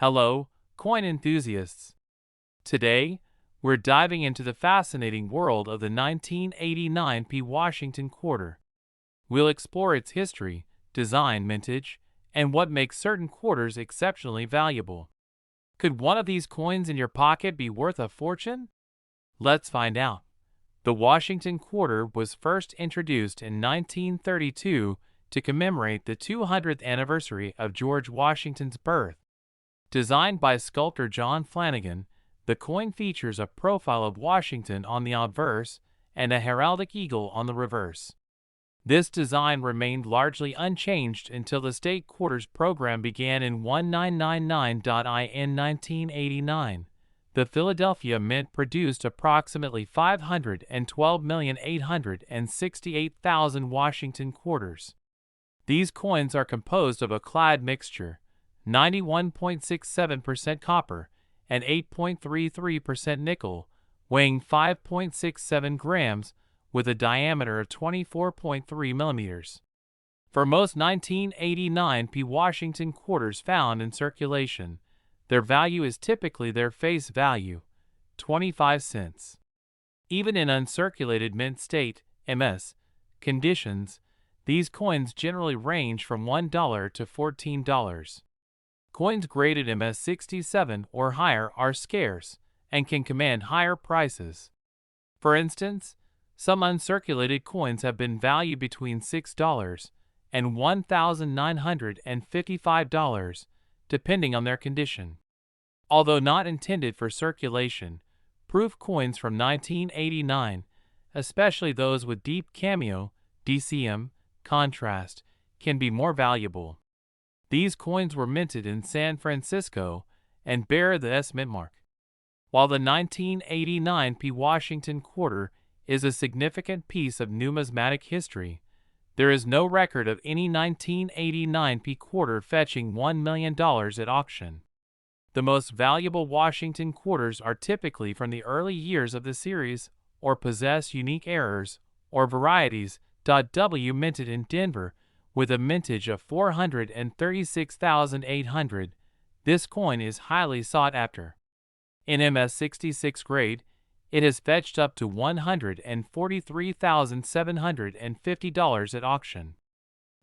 Hello, coin enthusiasts. Today, we're diving into the fascinating world of the 1989 Washington quarter. We'll explore its history, design, mintage, and what makes certain quarters exceptionally valuable. Could one of these coins in your pocket be worth a fortune? Let's find out. The Washington quarter was first introduced in 1932 to commemorate the 200th anniversary of George Washington's birth. Designed by sculptor John Flanagan, the coin features a profile of Washington on the obverse and a heraldic eagle on the reverse. This design remained largely unchanged until the state quarters program began in 1999. In 1989, the Philadelphia Mint produced approximately 512,868,000 Washington quarters. These coins are composed of a clad mixture, 91.67% copper and 8.33% nickel, weighing 5.67 grams with a diameter of 24.3 millimeters. For most 1989 Washington quarters found in circulation, their value is typically their face value, 25 cents. Even in uncirculated mint state (MS) conditions, these coins generally range from $1 to $14. Coins graded MS-67 or higher are scarce and can command higher prices. For instance, some uncirculated coins have been valued between $6 and $1,955, depending on their condition. Although not intended for circulation, proof coins from 1989, especially those with deep cameo, DCM, contrast, can be more valuable. These coins were minted in San Francisco and bear the S mint mark. While the 1989 Washington quarter is a significant piece of numismatic history, there is no record of any 1989 quarter fetching $1 million at auction. The most valuable Washington quarters are typically from the early years of the series or possess unique errors or varieties. W minted in Denver with a mintage of 436,800. This coin is highly sought after. In MS-66 grade, it has fetched up to $143,750 at auction.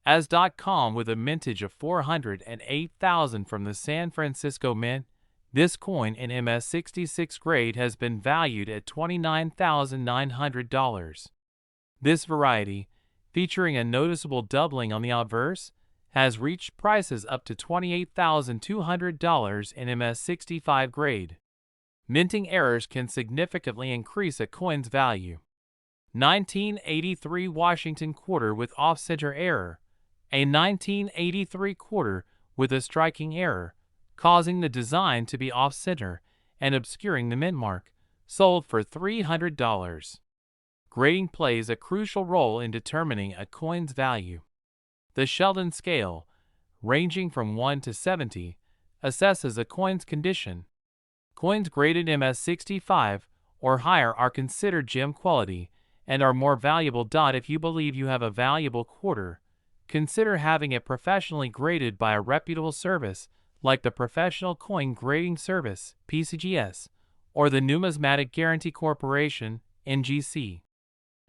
As.com with a mintage of 408,000 from the San Francisco Mint, this coin in MS-66 grade has been valued at $29,900. This variety, featuring a noticeable doubling on the obverse, has reached prices up to $28,200 in MS-65 grade. Minting errors can significantly increase a coin's value. 1983 Washington quarter with off-center error. A 1983 quarter with a striking error, causing the design to be off-center and obscuring the mint mark, sold for $300. Grading plays a crucial role in determining a coin's value. The Sheldon scale, ranging from 1 to 70, assesses a coin's condition. Coins graded MS-65 or higher are considered gem quality and are more valuable. If you believe you have a valuable quarter, consider having it professionally graded by a reputable service like the Professional Coin Grading Service (PCGS) or the Numismatic Guarantee Corporation (NGC).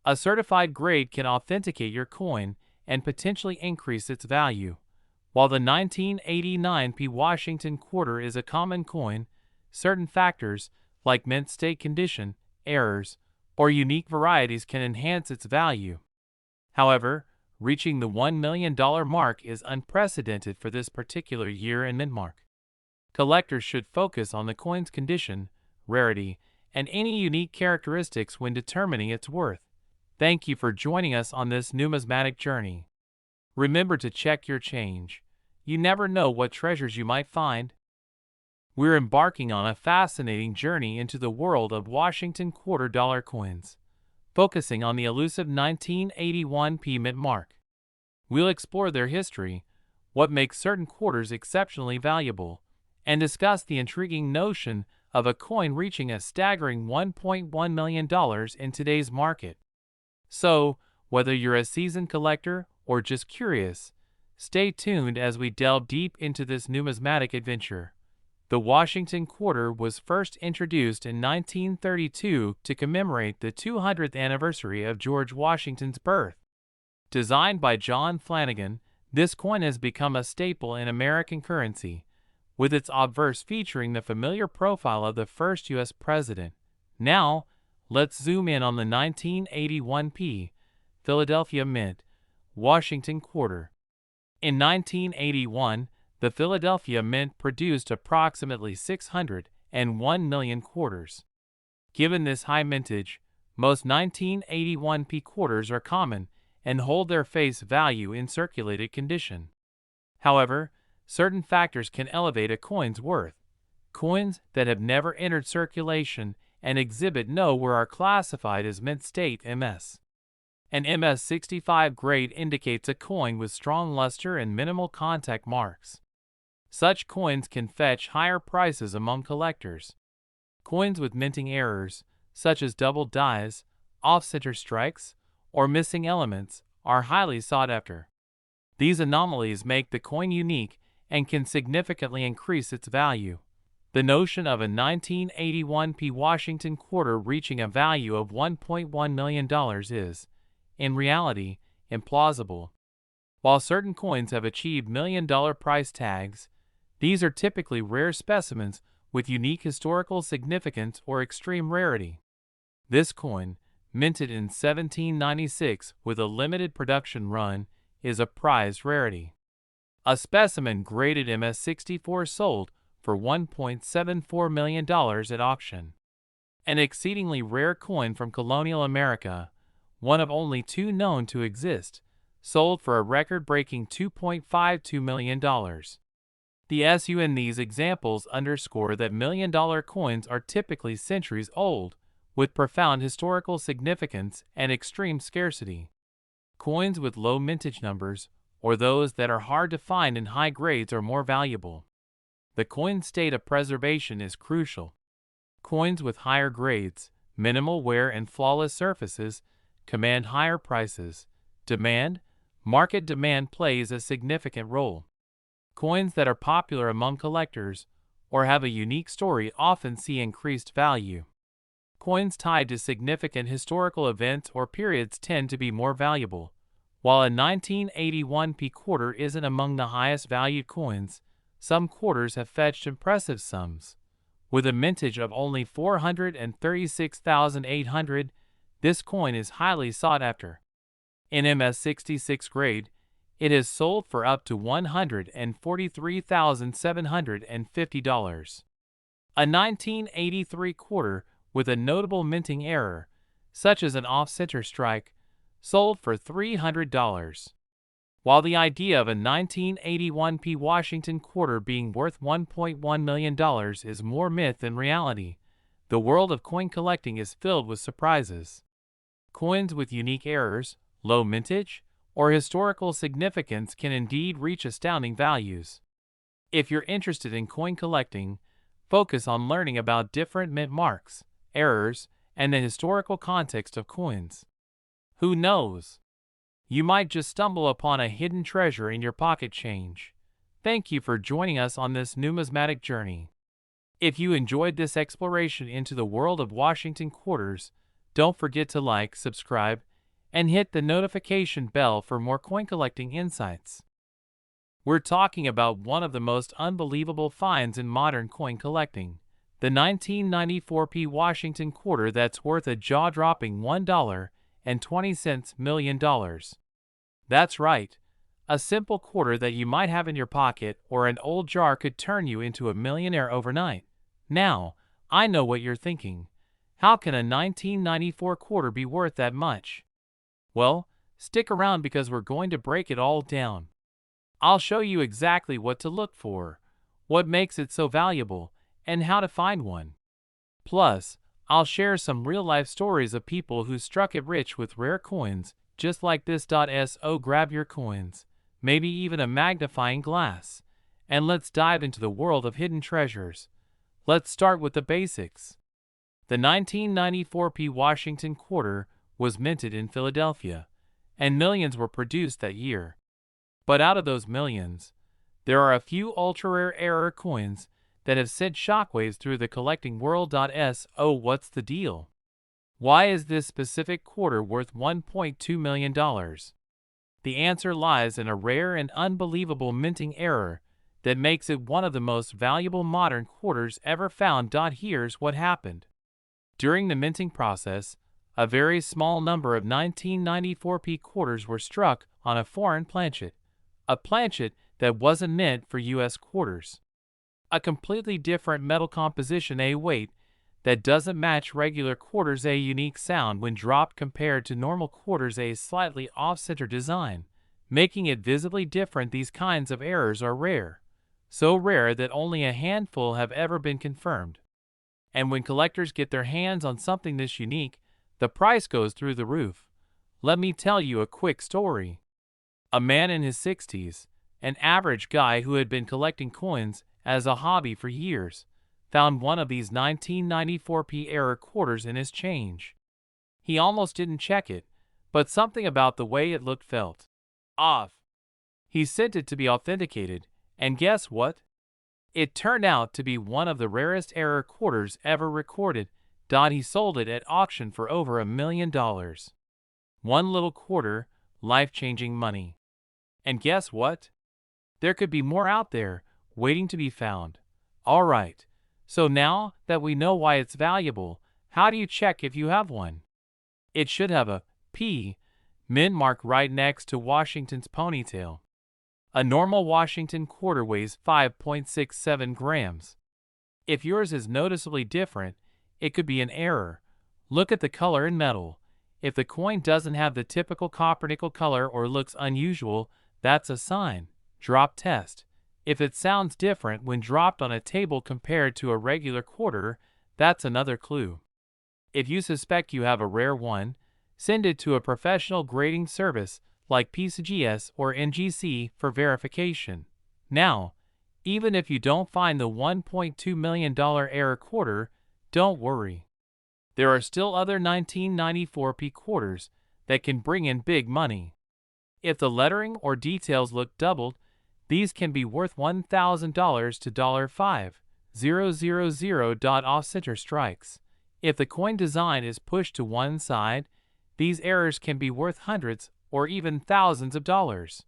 A certified grade can authenticate your coin and potentially increase its value. While the 1989 Washington quarter is a common coin, certain factors, like mint state condition, errors, or unique varieties can enhance its value. However, reaching the $1 million mark is unprecedented for this particular year and mint mark. Collectors should focus on the coin's condition, rarity, and any unique characteristics when determining its worth. Thank you for joining us on this numismatic journey. Remember to check your change. You never know what treasures you might find. We're embarking on a fascinating journey into the world of Washington quarter dollar coins, focusing on the elusive 1981 mint mark. We'll explore their history, what makes certain quarters exceptionally valuable, and discuss the intriguing notion of a coin reaching a staggering $1.1 million in today's market. So, whether you're a seasoned collector or just curious, stay tuned as we delve deep into this numismatic adventure. The Washington quarter was first introduced in 1932 to commemorate the 200th anniversary of George Washington's birth. Designed by John Flanagan, this coin has become a staple in American currency, with its obverse featuring the familiar profile of the first U.S. president. Now, let's zoom in on the 1981p Philadelphia Mint Washington quarter. In 1981, the Philadelphia Mint produced approximately 601 million quarters. Given this high mintage, most 1981p quarters are common and hold their face value in circulated condition. However, certain factors can elevate a coin's worth. Coins that have never entered circulation and exhibit nowhere are classified as mint state MS. An MS-65 grade indicates a coin with strong luster and minimal contact marks. Such coins can fetch higher prices among collectors. Coins with minting errors, such as double dies, off-center strikes, or missing elements, are highly sought after. These anomalies make the coin unique and can significantly increase its value. The notion of a 1981p Washington quarter reaching a value of $1.1 million is, in reality, implausible. While certain coins have achieved million-dollar price tags, these are typically rare specimens with unique historical significance or extreme rarity. This coin, minted in 1796 with a limited production run, is a prized rarity. A specimen graded MS-64 sold for $1.74 million at auction. An exceedingly rare coin from colonial America, one of only two known to exist, sold for a record-breaking $2.52 million. The SU in these examples underscore that million-dollar coins are typically centuries old, with profound historical significance and extreme scarcity. Coins with low mintage numbers, or those that are hard to find in high grades, are more valuable. The coin's state of preservation is crucial. Coins with higher grades, minimal wear and flawless surfaces command higher prices. Market demand plays a significant role. Coins that are popular among collectors or have a unique story often see increased value. Coins tied to significant historical events or periods tend to be more valuable. While a 1981p quarter isn't among the highest valued coins, some quarters have fetched impressive sums. With a mintage of only 436,800, this coin is highly sought after. In MS-66 grade, it has sold for up to $143,750. A 1983 quarter with a notable minting error, such as an off-center strike, sold for $300. While the idea of a 1981p Washington quarter being worth $1.1 million is more myth than reality, the world of coin collecting is filled with surprises. Coins with unique errors, low mintage, or historical significance can indeed reach astounding values. If you're interested in coin collecting, focus on learning about different mint marks, errors, and the historical context of coins. Who knows? You might just stumble upon a hidden treasure in your pocket change. Thank you for joining us on this numismatic journey. If you enjoyed this exploration into the world of Washington quarters, don't forget to like, subscribe, and hit the notification bell for more coin collecting insights. We're talking about one of the most unbelievable finds in modern coin collecting, the 1994p Washington quarter that's worth a jaw-dropping $1.20 million. That's right, a simple quarter that you might have in your pocket or an old jar could turn you into a millionaire overnight. Now, I know what you're thinking. How can a 1994 quarter be worth that much? Well, stick around because we're going to break it all down. I'll show you exactly what to look for, what makes it so valuable, and how to find one. Plus, I'll share some real-life stories of people who struck it rich with rare coins, just like this. So grab your coins, maybe even a magnifying glass, and let's dive into the world of hidden treasures. Let's start with the basics. The 1994p Washington quarter was minted in Philadelphia, and millions were produced that year. But out of those millions, there are a few ultra-rare error coins that have sent shockwaves through the collecting world. So what's the deal? Why is this specific quarter worth $1.2 million? The answer lies in a rare and unbelievable minting error that makes it one of the most valuable modern quarters ever found. Here's what happened. During the minting process, a very small number of 1994p quarters were struck on a foreign planchet, a planchet that wasn't meant for US quarters. A completely different metal composition, a weight that doesn't match regular quarters, a unique sound when dropped compared to normal quarters, a slightly off-center design, making it visibly different. These kinds of errors are rare, so rare that only a handful have ever been confirmed. And when collectors get their hands on something this unique, the price goes through the roof. Let me tell you a quick story. A man in his 60s, an average guy who had been collecting coins as a hobby for years, found one of these 1994p error quarters in his change. He almost didn't check it, but something about the way it looked felt off. He sent it to be authenticated, and guess what? It turned out to be one of the rarest error quarters ever recorded. He sold it at auction for over $1 million. One little quarter, life-changing money. And guess what? There could be more out there, waiting to be found. Alright, so now that we know why it's valuable, how do you check if you have one? It should have a P mint mark right next to Washington's ponytail. A normal Washington quarter weighs 5.67 grams. If yours is noticeably different, it could be an error. Look at the color and metal. If the coin doesn't have the typical copper-nickel color or looks unusual, that's a sign. Drop test. If it sounds different when dropped on a table compared to a regular quarter, that's another clue. If you suspect you have a rare one, send it to a professional grading service like PCGS or NGC for verification. Now, even if you don't find the $1.2 million error quarter, don't worry. There are still other 1994p quarters that can bring in big money. If the lettering or details look doubled, these can be worth $1,000 to $5,000. Off-center strikes. If the coin design is pushed to one side, these errors can be worth hundreds or even thousands of dollars.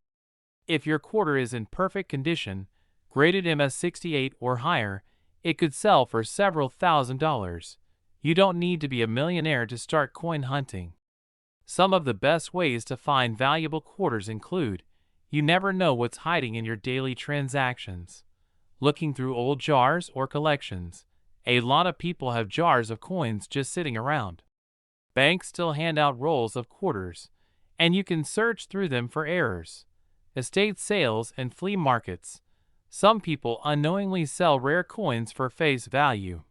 If your quarter is in perfect condition, graded MS68 or higher, it could sell for several $1,000s. You don't need to be a millionaire to start coin hunting. Some of the best ways to find valuable quarters include: you never know what's hiding in your daily transactions. Looking through old jars or collections. A lot of people have jars of coins just sitting around. Banks still hand out rolls of quarters, and you can search through them for errors. Estate sales and flea markets. Some people unknowingly sell rare coins for face value.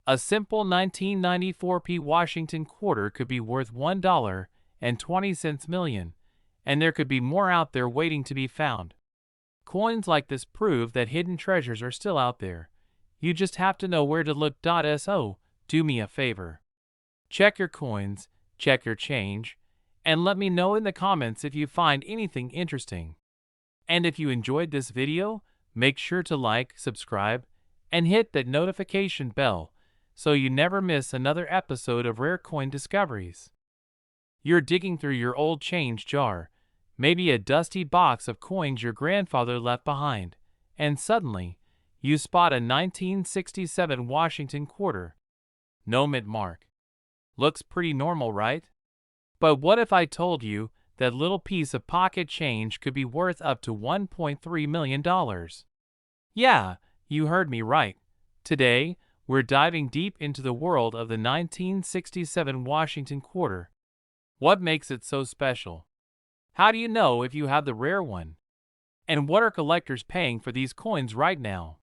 A simple 1994p Washington quarter could be worth $1.20 million, and there could be more out there waiting to be found. Coins like this prove that hidden treasures are still out there. You just have to know where to look. So, do me a favor. Check your coins, check your change, and let me know in the comments if you find anything interesting. And if you enjoyed this video, make sure to like, subscribe, and hit that notification bell so you never miss another episode of Rare Coin Discoveries. You're digging through your old change jar, maybe a dusty box of coins your grandfather left behind, and suddenly, you spot a 1967 Washington quarter. No mint mark. Looks pretty normal, right? But what if I told you that little piece of pocket change could be worth up to $1.3 million? Yeah, you heard me right. Today, we're diving deep into the world of the 1967 Washington quarter. What makes it so special? How do you know if you have the rare one? And what are collectors paying for these coins right now?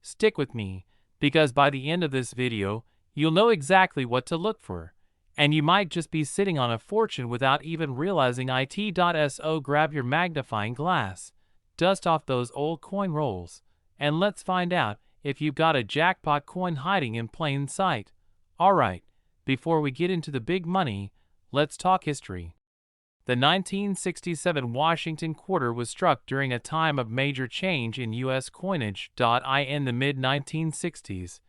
Stick with me, because by the end of this video, you'll know exactly what to look for, and you might just be sitting on a fortune without even realizing it. So grab your magnifying glass, dust off those old coin rolls, and let's find out if you've got a jackpot coin hiding in plain sight. Alright, before we get into the big money, let's talk history. The The 1967 Washington quarter was struck during a time of major change in U.S. coinage. In the mid-1960s,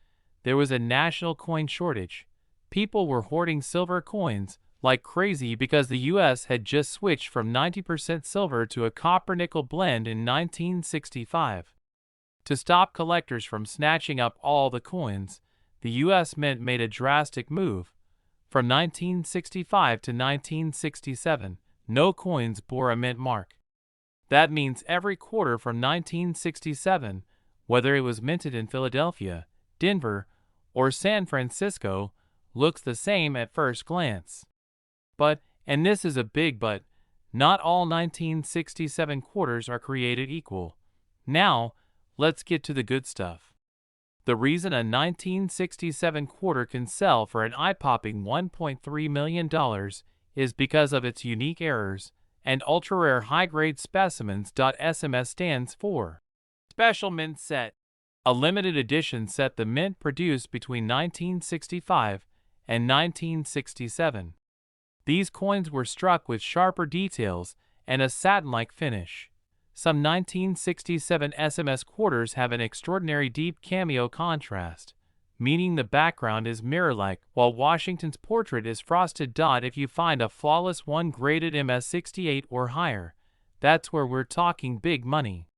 there was a national coin shortage. People were hoarding silver coins like crazy because the U.S. had just switched from 90% silver to a copper-nickel blend in 1965. To stop collectors from snatching up all the coins, the U.S. Mint made a drastic move. From 1965 to 1967, no coins bore a mint mark. That means every quarter from 1967, whether it was minted in Philadelphia, Denver, or San Francisco, looks the same at first glance. But, and this is a big but, not all 1967 quarters are created equal. Now, let's get to the good stuff. The reason a 1967 quarter can sell for an eye-popping $1.3 million is because of its unique errors and ultra-rare high-grade specimens. SMS stands for Special Mint Set, a limited edition set the Mint produced between 1965 and 1967. These coins were struck with sharper details and a satin-like finish. Some 1967 SMS quarters have an extraordinary deep cameo contrast, meaning the background is mirror-like while Washington's portrait is frosted. If you find a flawless one graded MS68 or higher, that's where we're talking big money.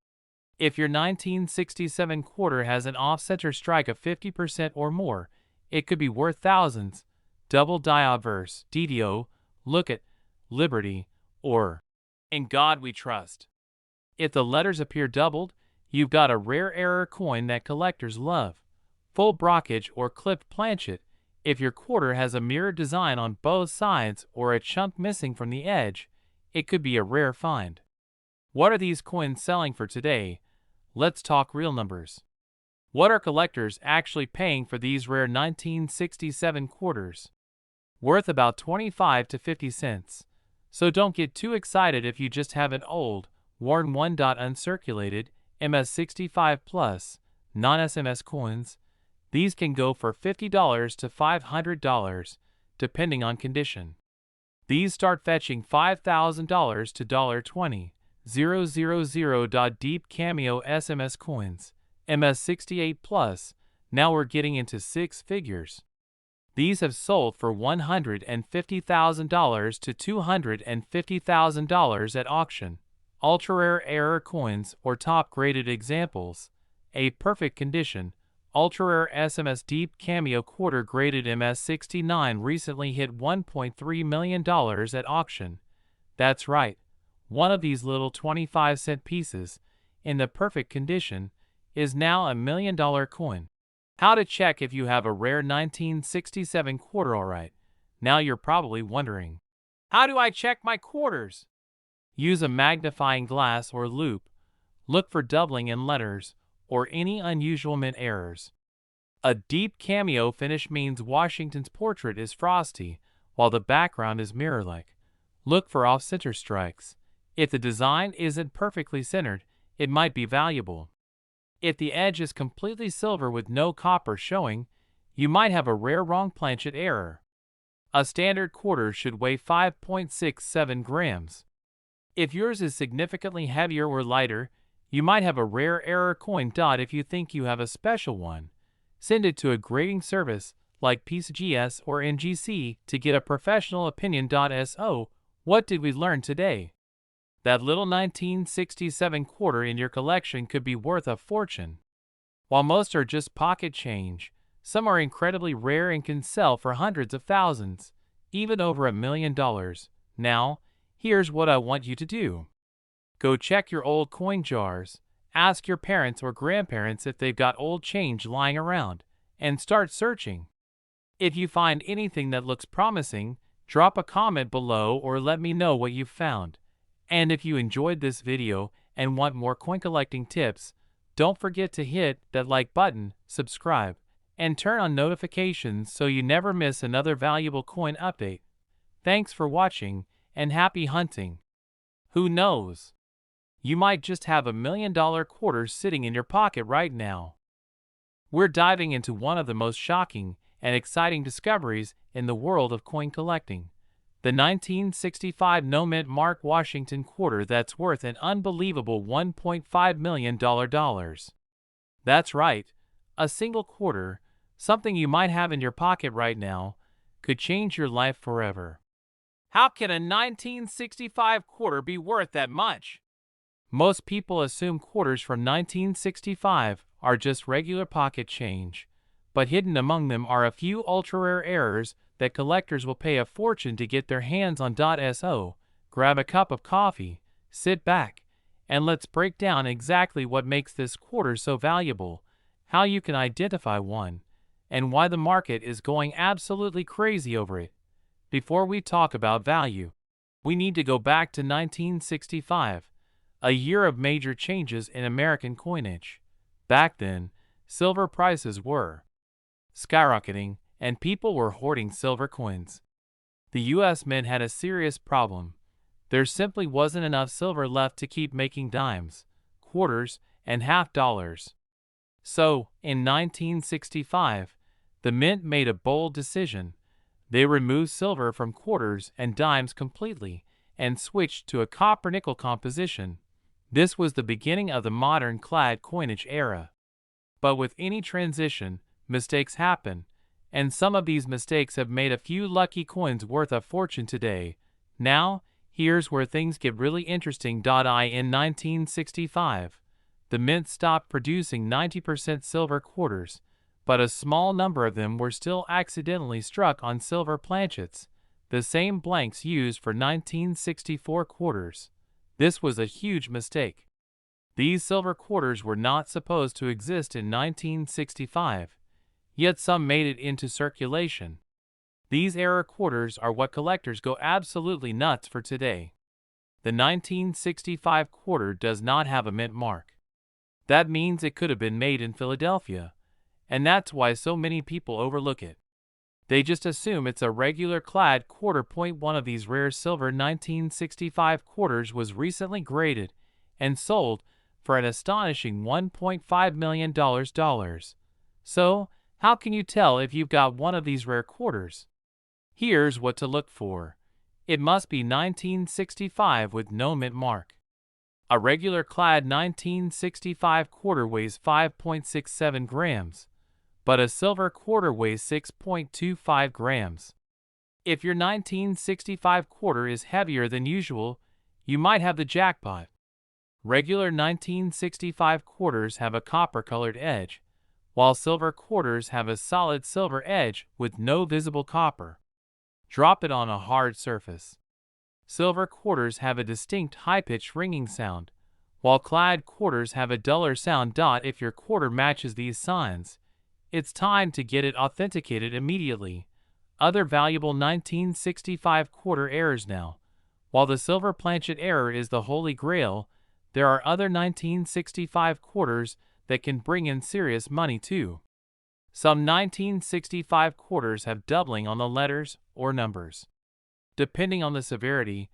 If your 1967 quarter has an off-center strike of 50% or more, it could be worth thousands. Double Diaverse, DDO, Look at, Liberty, or In God We Trust. If the letters appear doubled, you've got a rare error coin that collectors love. Full brockage or clipped planchet. If your quarter has a mirrored design on both sides or a chunk missing from the edge, it could be a rare find. What are these coins selling for today? Let's talk real numbers. What are collectors actually paying for these rare 1967 quarters? Worth about 25 to 50 cents. So don't get too excited if you just have an old, worn one. Uncirculated, MS65 plus, non-SMS coins. These can go for $50 to $500, depending on condition. These start fetching $5,000 to $20,000. Deep Cameo SMS coins, MS68 plus, now we're getting into six figures. These have sold for $150,000 to $250,000 at auction. Ultra-rare error coins or top-graded examples. A perfect condition, ultra-rare SMS Deep Cameo quarter-graded MS69 recently hit $1.3 million at auction. That's right, one of these little 25-cent pieces, in the perfect condition, is now $1 million coin. How to check if you have a rare 1967 quarter? Alright, now you're probably wondering, how do I check my quarters? Use a magnifying glass or loupe. Look for doubling in letters or any unusual mint errors. A deep cameo finish means Washington's portrait is frosty while the background is mirror-like. Look for off-center strikes. If the design isn't perfectly centered, it might be valuable. If the edge is completely silver with no copper showing, you might have a rare wrong planchet error. A standard quarter should weigh 5.67 grams. If yours is significantly heavier or lighter, you might have a rare error coin. If you think you have a special one, send it to a grading service like PCGS or NGC to get a professional opinion. So, what did we learn today? That little 1967 quarter in your collection could be worth a fortune. While most are just pocket change, some are incredibly rare and can sell for hundreds of thousands, even over $1 million. Now, here's what I want you to do. Go check your old coin jars, ask your parents or grandparents if they've got old change lying around, and start searching. If you find anything that looks promising, drop a comment below or let me know what you've found. And if you enjoyed this video and want more coin collecting tips, don't forget to hit that like button, subscribe, and turn on notifications so you never miss another valuable coin update. Thanks for watching, and happy hunting. Who knows? You might just have $1 million quarter sitting in your pocket right now. We're diving into one of the most shocking and exciting discoveries in the world of coin collecting. The 1965 no-mint mark Washington quarter that's worth an unbelievable $1.5 million. That's right, a single quarter, something you might have in your pocket right now, could change your life forever. How can a 1965 quarter be worth that much? Most people assume quarters from 1965 are just regular pocket change, but hidden among them are a few ultra-rare errors that collectors will pay a fortune to get their hands on. So, grab a cup of coffee, sit back, and let's break down exactly what makes this quarter so valuable, how you can identify one, and why the market is going absolutely crazy over it. Before we talk about value, we need to go back to 1965, a year of major changes in American coinage. Back then, silver prices were skyrocketing, and people were hoarding silver coins. The U.S. Mint had a serious problem. There simply wasn't enough silver left to keep making dimes, quarters, and half dollars. So, in 1965, the Mint made a bold decision. They removed silver from quarters and dimes completely and switched to a copper-nickel composition. This was the beginning of the modern clad coinage era. But with any transition, mistakes happen, and some of these mistakes have made a few lucky coins worth a fortune today. Now, here's where things get really interesting. In 1965, the Mint stopped producing 90% silver quarters, but a small number of them were still accidentally struck on silver planchets, the same blanks used for 1964 quarters. This was a huge mistake. These silver quarters were not supposed to exist in 1965, yet some made it into circulation. These error quarters are what collectors go absolutely nuts for today. The 1965 quarter does not have a mint mark. That means it could have been made in Philadelphia, and that's why so many people overlook it. They just assume it's a regular clad quarter. One of these rare silver 1965 quarters was recently graded and sold for an astonishing $1.5 million. So, how can you tell if you've got one of these rare quarters? Here's what to look for. It must be 1965 with no mint mark. A regular clad 1965 quarter weighs 5.67 grams, but a silver quarter weighs 6.25 grams. If your 1965 quarter is heavier than usual, you might have the jackpot. Regular 1965 quarters have a copper-colored edge, while silver quarters have a solid silver edge with no visible copper. Drop it on a hard surface. Silver quarters have a distinct high-pitched ringing sound, while clad quarters have a duller sound. If your quarter matches these signs, it's time to get it authenticated immediately. Other valuable 1965 quarter errors now. While the silver planchet error is the holy grail, there are other 1965 quarters that can bring in serious money too. Some 1965 quarters have doubling on the letters or numbers. Depending on the severity,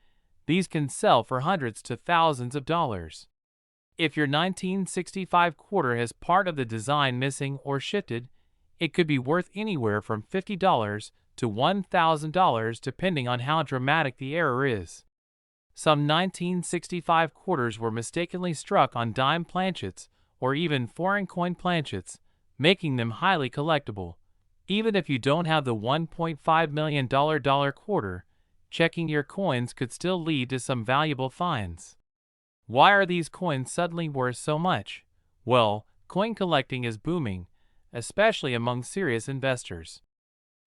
these can sell for hundreds to thousands of dollars. If your 1965 quarter has part of the design missing or shifted, it could be worth anywhere from $50 to $1,000 depending on how dramatic the error is. Some 1965 quarters were mistakenly struck on dime planchets or even foreign coin planchets, making them highly collectible. Even if you don't have the $1.5 million quarter, checking your coins could still lead to some valuable finds. Why are these coins suddenly worth so much? Well, coin collecting is booming, especially among serious investors.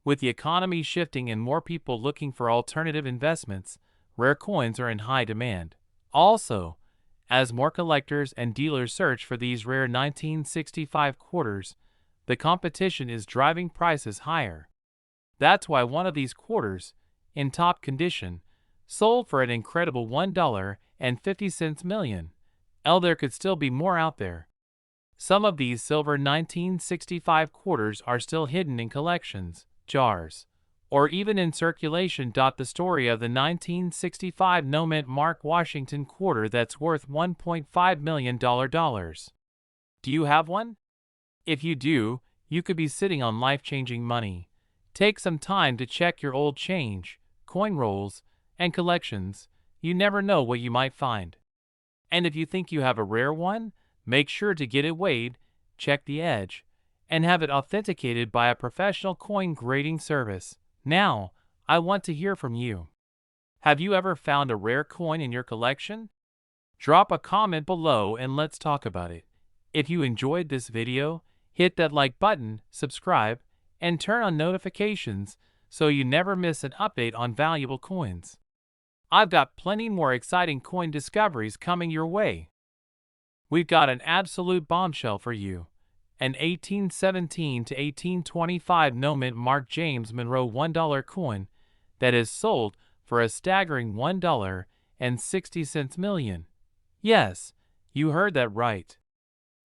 With the economy shifting and more people looking for alternative investments, rare coins are in high demand. Also, as more collectors and dealers search for these rare 1965 quarters, the competition is driving prices higher. That's why one of these quarters, in top condition, sold for an incredible $1.50 million. There could still be more out there. Some of these silver 1965 quarters are still hidden in collections, jars, or even in circulation. The story of the 1965 no mint mark Washington quarter that's worth $1.5 million. Do you have one? If you do, you could be sitting on life-changing money. Take some time to check your old change, coin rolls and collections, you never know what you might find. And if you think you have a rare one, make sure to get it weighed, check the edge, and have it authenticated by a professional coin grading service. Now, I want to hear from you. Have you ever found a rare coin in your collection? Drop a comment below and let's talk about it. If you enjoyed this video, hit that like button, subscribe, and turn on notifications so you never miss an update on valuable coins. I've got plenty more exciting coin discoveries coming your way. We've got an absolute bombshell for you. An 1817 to 1825 no-mint marked James Monroe $1 coin that is sold for a staggering $1.60 million. Yes, you heard that right.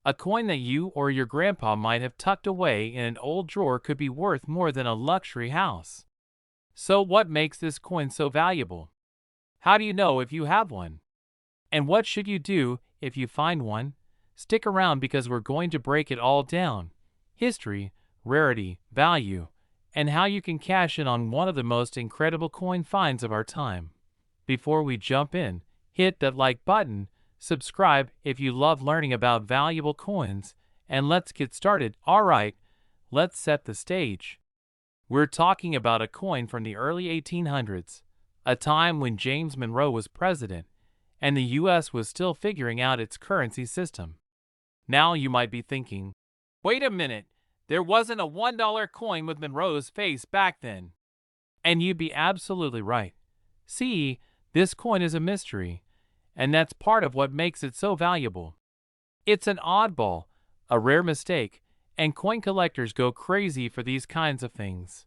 A coin that you or your grandpa might have tucked away in an old drawer could be worth more than a luxury house. So what makes this coin so valuable? How do you know if you have one? And what should you do if you find one? Stick around because we're going to break it all down. History, rarity, value, and how you can cash in on one of the most incredible coin finds of our time. Before we jump in, hit that like button, subscribe if you love learning about valuable coins, and let's get started. Alright, let's set the stage. We're talking about a coin from the early 1800s, a time when James Monroe was president, and the U.S. was still figuring out its currency system. Now you might be thinking, wait a minute, there wasn't a $1 coin with Monroe's face back then. And you'd be absolutely right. See, this coin is a mystery, and that's part of what makes it so valuable. It's an oddball, a rare mistake, and coin collectors go crazy for these kinds of things.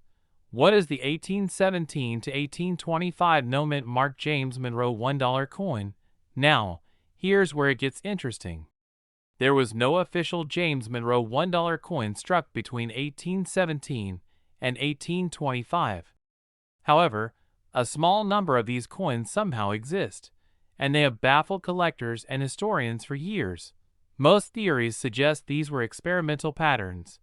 What is the 1817 to 1825 no-mint marked James Monroe $1 coin? Now, here's where it gets interesting. There was no official James Monroe $1 coin struck between 1817 and 1825. However, a small number of these coins somehow exist, and they have baffled collectors and historians for years. Most theories suggest these were experimental patterns,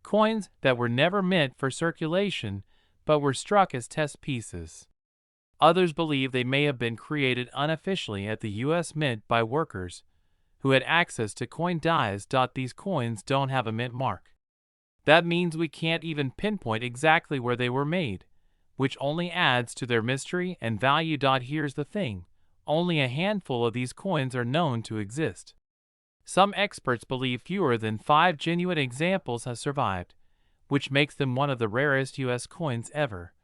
coins that were never meant for circulation but were struck as test pieces. Others believe they may have been created unofficially at the U.S. Mint by workers who had access to coin dies. These coins don't have a mint mark. That means we can't even pinpoint exactly where they were made, which only adds to their mystery and value. Here's the thing, only a handful of these coins are known to exist. Some experts believe fewer than 5 genuine examples have survived, which makes them one of the rarest U.S. coins ever.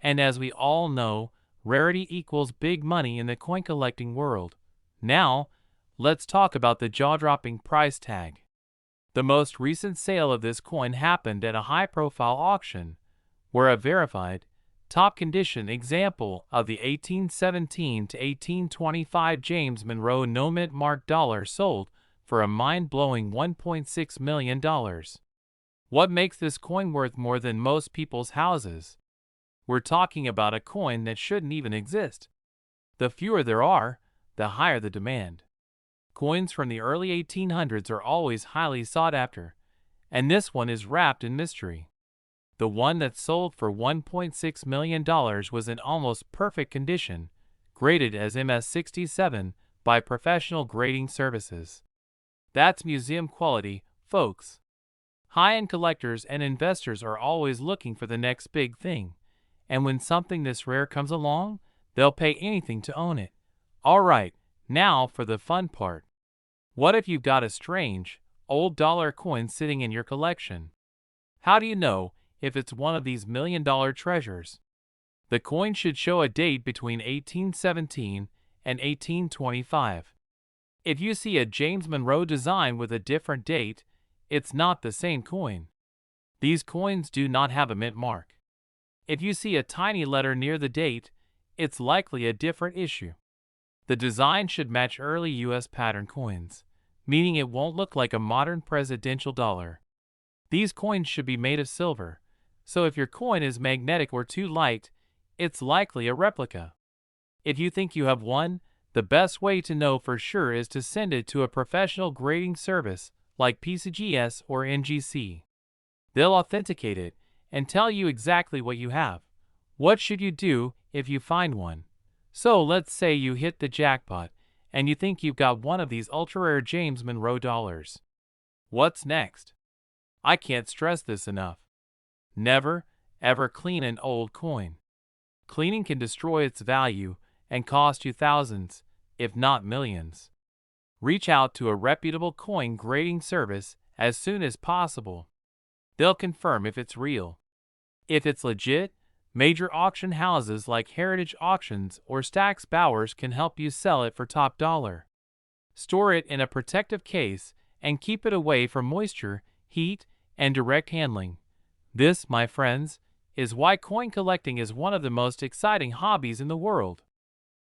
And as we all know, rarity equals big money in the coin collecting world. Now, let's talk about the jaw-dropping price tag. The most recent sale of this coin happened at a high-profile auction, where a verified, top-condition example of the 1817 to 1825 James Monroe no-mint marked dollar sold for a mind-blowing $1.6 million. What makes this coin worth more than most people's houses? We're talking about a coin that shouldn't even exist. The fewer there are, the higher the demand. Coins from the early 1800s are always highly sought after, and this one is wrapped in mystery. The one that sold for $1.6 million was in almost perfect condition, graded as MS67 by professional grading services. That's museum quality, folks. High-end collectors and investors are always looking for the next big thing, and when something this rare comes along, they'll pay anything to own it. Alright, now for the fun part. What if you've got a strange, old dollar coin sitting in your collection? How do you know if it's one of these million-dollar treasures? The coin should show a date between 1817 and 1825. If you see a James Monroe design with a different date, it's not the same coin. These coins do not have a mint mark. If you see a tiny letter near the date, it's likely a different issue. The design should match early U.S. pattern coins, meaning it won't look like a modern presidential dollar. These coins should be made of silver, so if your coin is magnetic or too light, it's likely a replica. If you think you have one, the best way to know for sure is to send it to a professional grading service like PCGS or NGC. They'll authenticate it and tell you exactly what you have. What should you do if you find one. So let's say you hit the jackpot and you think you've got one of these ultra-rare James Monroe dollars. What's next? I can't stress this enough. Never, ever clean an old coin. Cleaning can destroy its value and cost you thousands, if not millions. Reach out to a reputable coin grading service as soon as possible. They'll confirm if it's real. If it's legit, major auction houses like Heritage Auctions or Stack's Bowers can help you sell it for top dollar. Store it in a protective case and keep it away from moisture, heat, and direct handling. This, my friends, is why coin collecting is one of the most exciting hobbies in the world.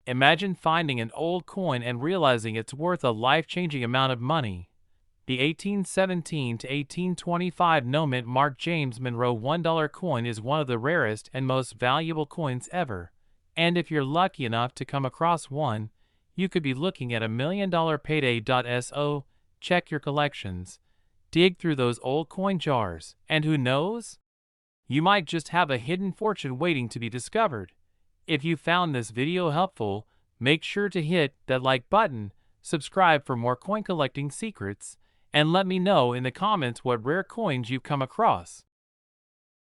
Imagine finding an old coin and realizing it's worth a life-changing amount of money. The 1817 to 1825 no-mint marked James Monroe $1 coin is one of the rarest and most valuable coins ever, and if you're lucky enough to come across one, you could be looking at $1 million payday. So, check your collections, dig through those old coin jars, and who knows? You might just have a hidden fortune waiting to be discovered. If you found this video helpful, make sure to hit that like button, subscribe for more coin collecting secrets, and let me know in the comments what rare coins you've come across.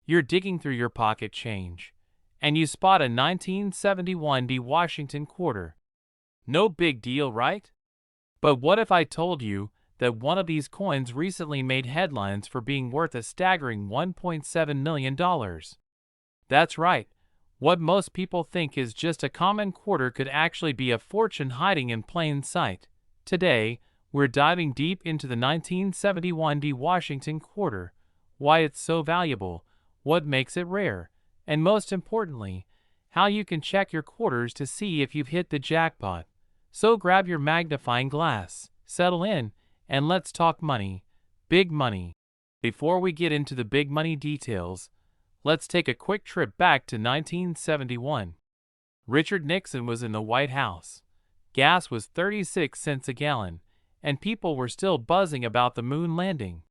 You're digging through your pocket change, and you spot a 1971 Washington quarter. No big deal, right? But what if I told you that one of these coins recently made headlines for being worth a staggering $1.7 million? That's right. What most people think is just a common quarter could actually be a fortune hiding in plain sight. Today, we're diving deep into the 1971 Washington quarter, why it's so valuable, what makes it rare, and most importantly, how you can check your quarters to see if you've hit the jackpot. So grab your magnifying glass, settle in, and let's talk money. Big money. Before we get into the big money details, let's take a quick trip back to 1971. Richard Nixon was in the White House. Gas was 36 cents a gallon, and people were still buzzing about the moon landing.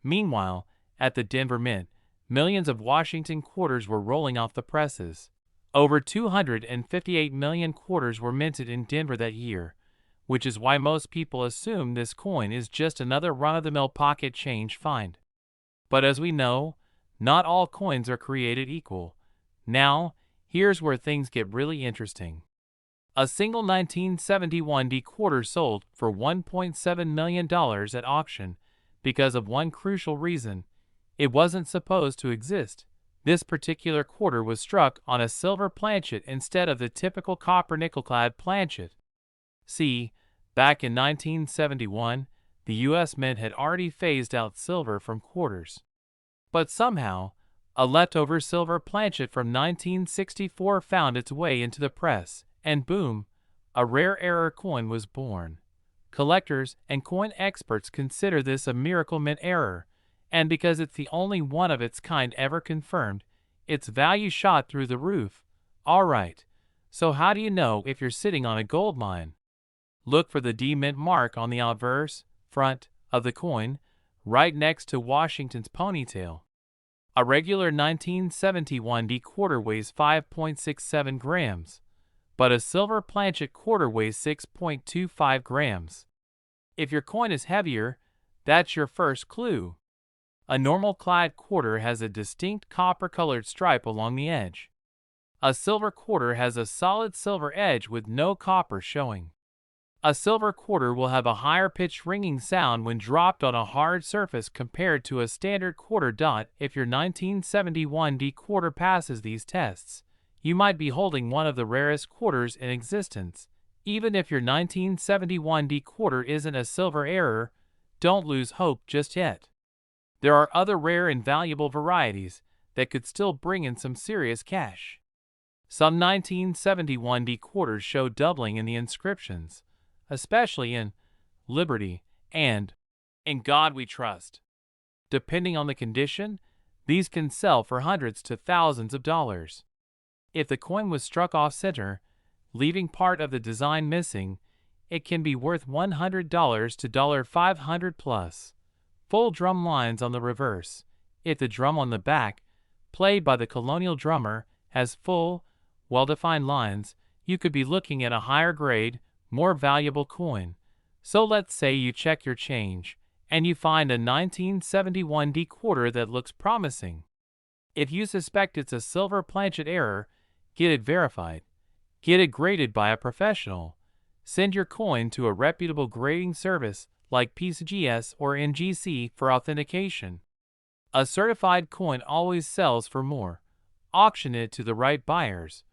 Meanwhile, at the Denver Mint, millions of Washington quarters were rolling off the presses. Over 258 million quarters were minted in Denver that year, which is why most people assume this coin is just another run-of-the-mill pocket change find. But as we know, not all coins are created equal. Now, here's where things get really interesting. A single 1971 quarter sold for $1.7 million at auction because of one crucial reason: it wasn't supposed to exist. This particular quarter was struck on a silver planchet instead of the typical copper nickel-clad planchet. See, back in 1971, the U.S. Mint had already phased out silver from quarters. But somehow, a leftover silver planchet from 1964 found its way into the press, and boom, a rare error coin was born. Collectors and coin experts consider this a miracle mint error, and because it's the only one of its kind ever confirmed, its value shot through the roof. Alright, so how do you know if you're sitting on a gold mine? Look for the D Mint mark on the obverse front of the coin, right next to Washington's ponytail. A regular 1971 quarter weighs 5.67 grams, but a silver planchet quarter weighs 6.25 grams. If your coin is heavier, that's your first clue. A normal clad quarter has a distinct copper-colored stripe along the edge. A silver quarter has a solid silver edge with no copper showing. A silver quarter will have a higher pitched ringing sound when dropped on a hard surface compared to a standard quarter dot. If your 1971 quarter passes these tests, you might be holding one of the rarest quarters in existence. Even if your 1971 quarter isn't a silver error, don't lose hope just yet. There are other rare and valuable varieties that could still bring in some serious cash. Some 1971 quarters show doubling in the inscriptions, especially in Liberty and In God We Trust. Depending on the condition, these can sell for hundreds to thousands of dollars. If the coin was struck off-center, leaving part of the design missing, it can be worth $100 to $500 plus. Full drum lines on the reverse. If the drum on the back, played by the colonial drummer, has full, well-defined lines, you could be looking at a higher grade, more valuable coin. So let's say you check your change, and you find a 1971 D quarter that looks promising. If you suspect it's a silver planchet error, get it verified. Get it graded by a professional. Send your coin to a reputable grading service like PCGS or NGC for authentication. A certified coin always sells for more. Auction it to the right buyers.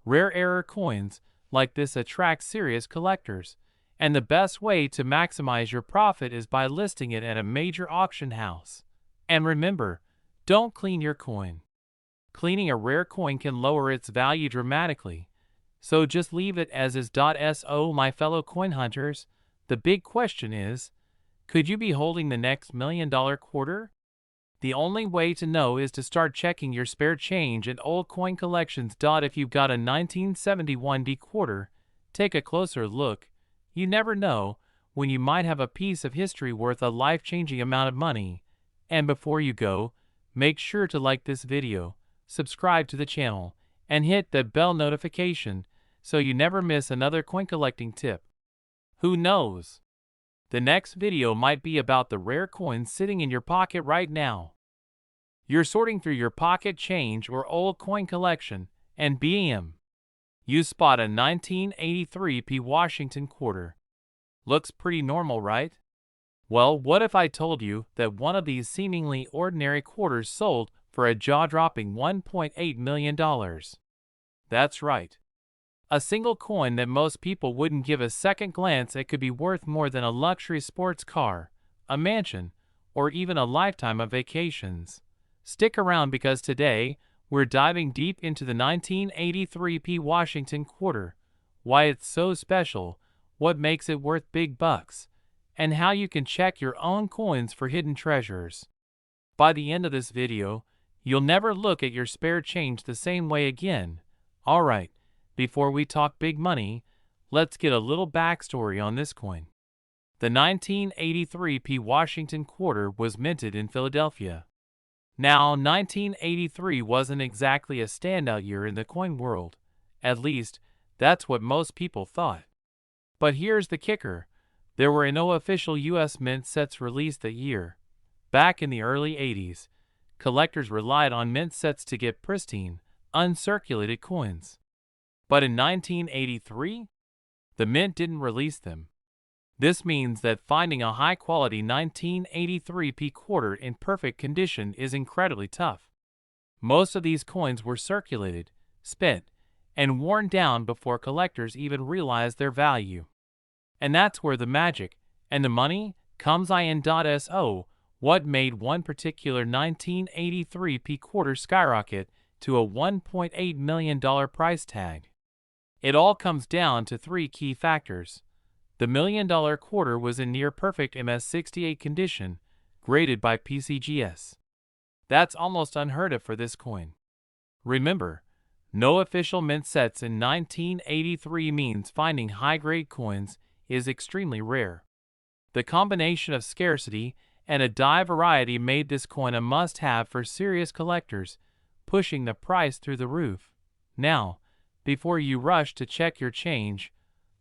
Rare error coins like this attract serious collectors, and the best way to maximize your profit is by listing it at a major auction house. And remember, don't clean your coin. Cleaning a rare coin can lower its value dramatically, so just leave it as is. So my fellow coin hunters, the big question is, could you be holding the next $1 million quarter? The only way to know is to start checking your spare change and old coin collections. If you've got a 1971 D quarter, take a closer look. You never know when you might have a piece of history worth a life-changing amount of money. And before you go, make sure to like this video, subscribe to the channel, and hit the bell notification so you never miss another coin collecting tip. Who knows? The next video might be about the rare coins sitting in your pocket right now. You're sorting through your pocket change or old coin collection, and bam! You spot a 1983 P Washington quarter. Looks pretty normal, right? Well, what if I told you that one of these seemingly ordinary quarters sold for a jaw-dropping $1.8 million? That's right. A single coin that most people wouldn't give a second glance at could be worth more than a luxury sports car, a mansion, or even a lifetime of vacations. Stick around because today, we're diving deep into the 1983 P Washington quarter, why it's so special, what makes it worth big bucks, and how you can check your own coins for hidden treasures. By the end of this video, you'll never look at your spare change the same way again. Alright, before we talk big money, let's get a little backstory on this coin. The 1983 P Washington quarter was minted in Philadelphia. Now, 1983 wasn't exactly a standout year in the coin world. At least, that's what most people thought. But here's the kicker. There were no official U.S. mint sets released that year. Back in the early 80s, collectors relied on mint sets to get pristine, uncirculated coins. But in 1983, the mint didn't release them. This means that finding a high-quality 1983 P quarter in perfect condition is incredibly tough. Most of these coins were circulated, spent, and worn down before collectors even realized their value. And that's where the magic and the money comes in. So, what made one particular 1983 P quarter skyrocket to a $1.8 million price tag? It all comes down to three key factors. The $1 million quarter was in near-perfect MS68 condition, graded by PCGS. That's almost unheard of for this coin. Remember, no official mint sets in 1983 means finding high-grade coins is extremely rare. The combination of scarcity and a die variety made this coin a must-have for serious collectors, pushing the price through the roof. Now, before you rush to check your change,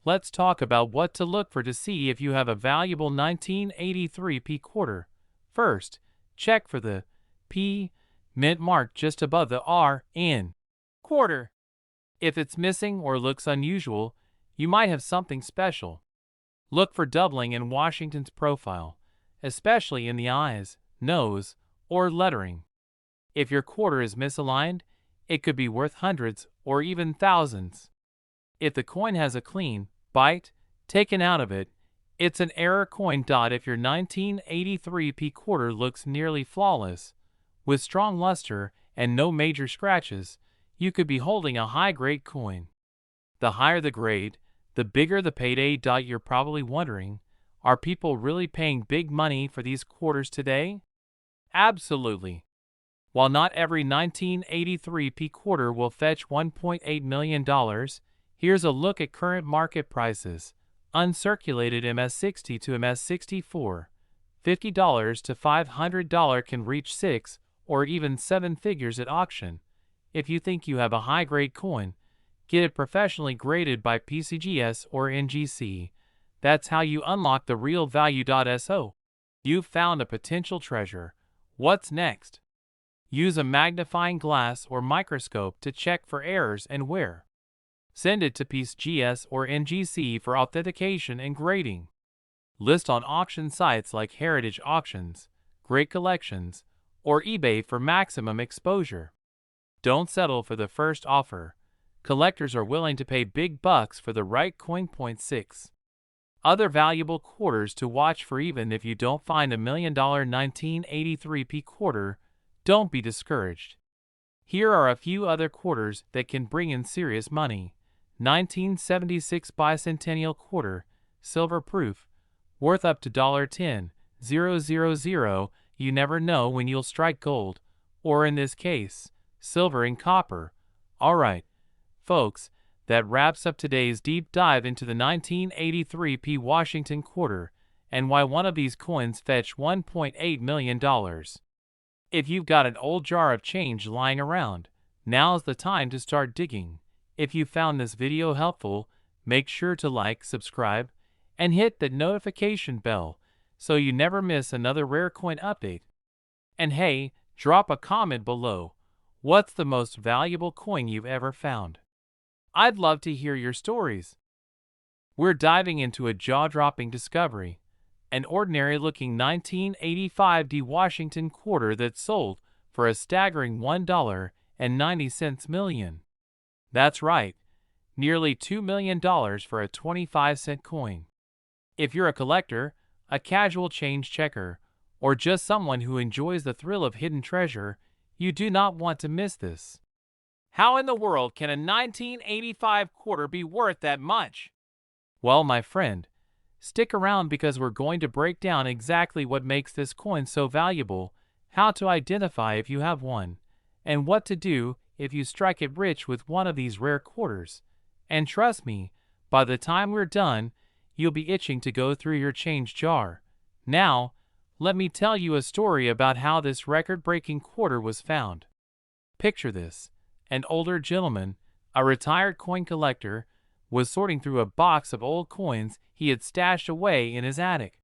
let's talk about what to look for to see if you have a valuable 1983 P quarter. First, check for the P mint mark just above the R in quarter. If it's missing or looks unusual, you might have something special. Look for doubling in Washington's profile, especially in the eyes, nose, or lettering. If your quarter is misaligned, it could be worth hundreds or even thousands. If the coin has a clean bite taken out of it, it's an error coin. If your 1983 P quarter looks nearly flawless, with strong luster and no major scratches, you could be holding a high-grade coin. The higher the grade, the bigger the payday. You're probably wondering, are people really paying big money for these quarters today? Absolutely. While not every 1983 P quarter will fetch $1.8 million, here's a look at current market prices. Uncirculated MS60 to MS64, $50 to $500 can reach 6 or even 7 figures at auction. If you think you have a high-grade coin, Get it professionally graded by PCGS or NGC. That's how you unlock the real value. So, you've found a potential treasure. What's next? Use a magnifying glass or microscope to check for errors and wear. Send it to PCGS or NGC for authentication and grading. List on auction sites like Heritage Auctions, Great Collections, or eBay for maximum exposure. Don't settle for the first offer. Collectors are willing to pay big bucks for the right coin. Point 6. Other valuable quarters to watch for. Even if you don't find $1 million 1983p quarter, don't be discouraged. Here are a few other quarters that can bring in serious money. 1976 bicentennial quarter, silver proof, worth up to $10,000. You never know when you'll strike gold, or in this case, silver and copper. Alright, folks, that wraps up today's deep dive into the 1983p Washington quarter and why one of these coins fetched $1.8 million. If you've got an old jar of change lying around, now's the time to start digging. If you found this video helpful, make sure to like, subscribe, and hit the notification bell so you never miss another rare coin update. And hey, drop a comment below. What's the most valuable coin you've ever found? I'd love to hear your stories. We're diving into a jaw-dropping discovery, an ordinary-looking 1985 Washington quarter that sold for a staggering $1.90 million. That's right, nearly $2 million for a 25-cent coin. If you're a collector, a casual change checker, or just someone who enjoys the thrill of hidden treasure, you do not want to miss this. How in the world can a 1985 quarter be worth that much? Well, my friend, stick around because we're going to break down exactly what makes this coin so valuable, how to identify if you have one, and what to do if you strike it rich with one of these rare quarters. And trust me, by the time we're done, you'll be itching to go through your change jar. Now, let me tell you a story about how this record-breaking quarter was found. Picture this. An older gentleman, a retired coin collector, was sorting through a box of old coins he had stashed away in his attic.